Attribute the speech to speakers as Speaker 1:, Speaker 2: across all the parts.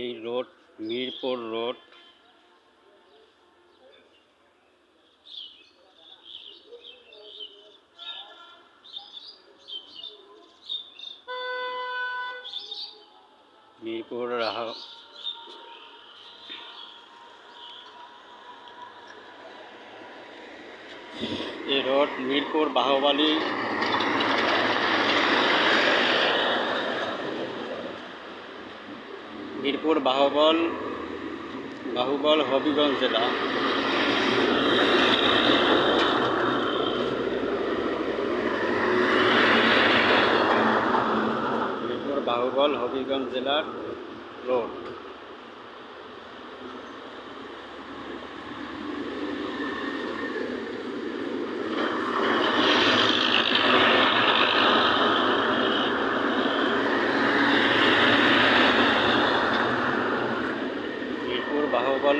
Speaker 1: এই road Mirpur road. Mirpur এই road Mirpur Baahubali বাহুবল হবিগঞ্জ জেলা। মিরপুর বাহুবল হবিগঞ্জ জেলার রোড। মিরপুর বাহুবল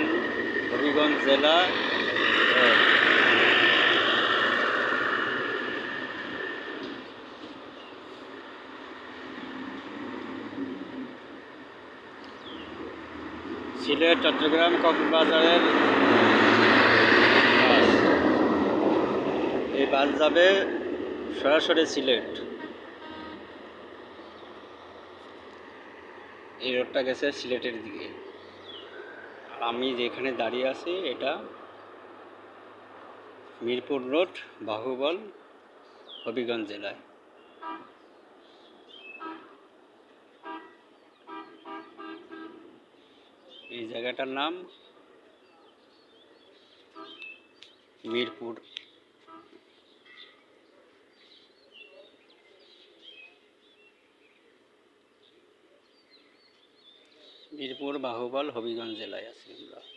Speaker 1: হবিগঞ্জ জেলা রোড। সিলেট, চট্টগ্রাম, কক্সবাজারের বাস। এই বাস যাবে সরাসরি সিলেট। এই রোডটা গেছে সিলেটের দিকে। আমি যেখানে দাঁড়িয়ে আছি এটা মিরপুর রোড, বাহুবল হবিগঞ্জ জেলায়। এই জায়গাটার নাম মিরপুর। মিরপুর বাহুবল হবিগঞ্জ জেলায় আছি আমরা।